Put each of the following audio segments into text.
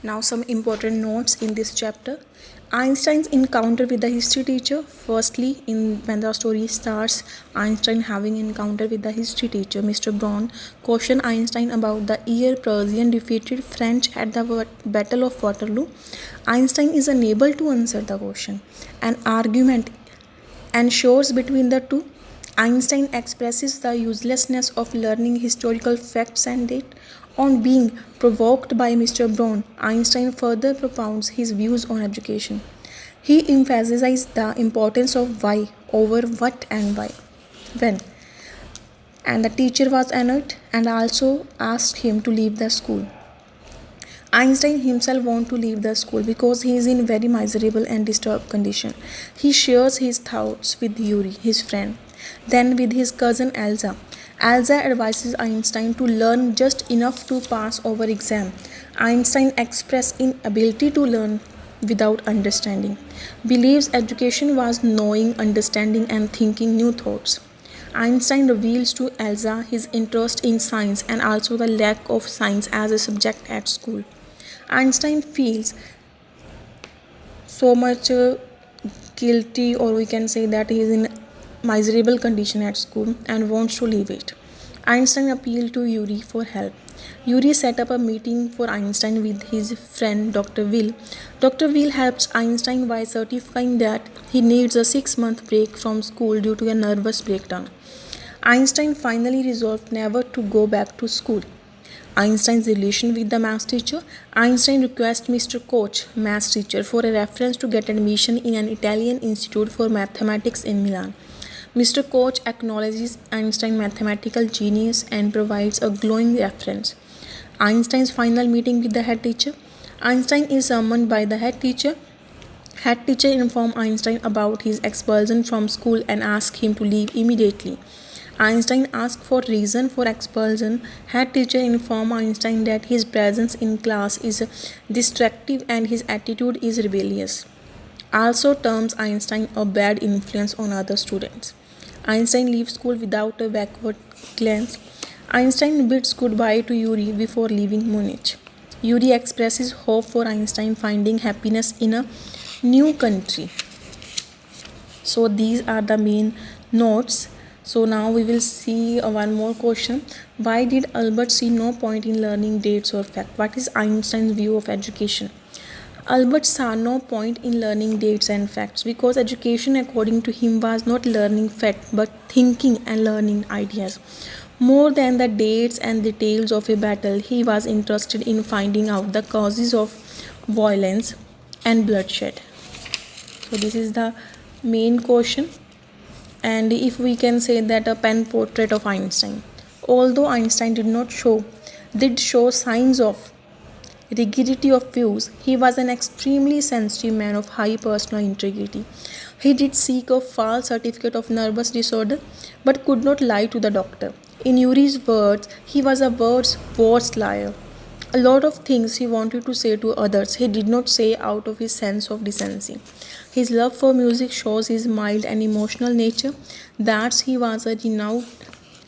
Now, some important notes in this chapter. Einstein's encounter with the history teacher. Firstly, when the story starts, Einstein having encounter with the history teacher, Mr. Braun, questioned Einstein about the year Prussian defeated French at the Battle of Waterloo. Einstein is unable to answer the question. An argument ensues between the two. Einstein expresses the uselessness of learning historical facts and date. On being provoked by Mr. Braun, Einstein further propounds his views on education. He emphasizes the importance of why over what and why. When? And the teacher was annoyed and also asked him to leave the school. Einstein himself wants to leave the school because he is in very miserable and disturbed condition. He shares his thoughts with Yuri, his friend, then with his cousin Elsa. Elsa advises Einstein to learn just enough to pass over exam. Einstein expresses inability to learn without understanding. Believes education was knowing, understanding and thinking new thoughts. Einstein reveals to Elsa his interest in science and also the lack of science as a subject at school. Einstein feels so much guilty, or we can say that he is in miserable condition at school and wants to leave it. Einstein appealed to Yuri for help. Yuri set up a meeting for Einstein with his friend Dr. Will. Dr. Will helps Einstein by certifying that he needs a 6-month break from school due to a nervous breakdown. Einstein finally resolved never to go back to school. Einstein's relation with the maths teacher. Einstein requests Mr. Koch, maths teacher, for a reference to get admission in an Italian institute for mathematics in Milan. Mr. Koch acknowledges Einstein's mathematical genius and provides a glowing reference. Einstein's final meeting with the head teacher. Einstein is summoned by the head teacher. Head teacher informs Einstein about his expulsion from school and asks him to leave immediately. Einstein asks for reason for expulsion. Head teacher informs Einstein that his presence in class is distractive and his attitude is rebellious. Also terms Einstein a bad influence on other students. Einstein leaves school without a backward glance. Einstein bids goodbye to Yuri before leaving Munich. Yuri expresses hope for Einstein finding happiness in a new country. So these are the main notes. So now we will see one more question. Why did Albert see no point in learning dates or facts? What is Einstein's view of education? Albert saw no point in learning dates and facts because education according to him was not learning facts but thinking and learning ideas. More than the dates and details of a battle, he was interested in finding out the causes of violence and bloodshed. So this is the main question. And if we can say that a pen portrait of Einstein. Although Einstein did show signs of rigidity of views, he was an extremely sensitive man of high personal integrity. He did seek a false certificate of nervous disorder but could not lie to the doctor. In Yuri's words, he was a world's worst liar. A lot of things he wanted to say to others he did not say out of his sense of decency. His love for music shows his mild and emotional nature. That he was a renowned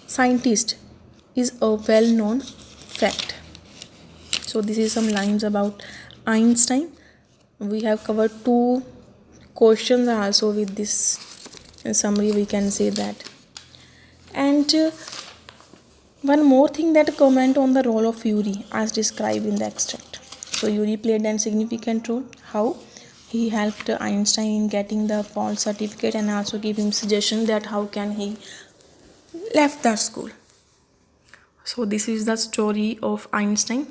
scientist is a well-known fact. So this is some lines about Einstein. We have covered 2 questions also with this summary, we can say that. And one more thing, that comment on the role of Yuri as described in the extract. So Yuri played a significant role. How? He helped Einstein in getting the false certificate and also gave him suggestion that how can he left the school. So this is the story of Einstein.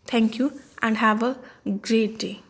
Thank you and have a great day.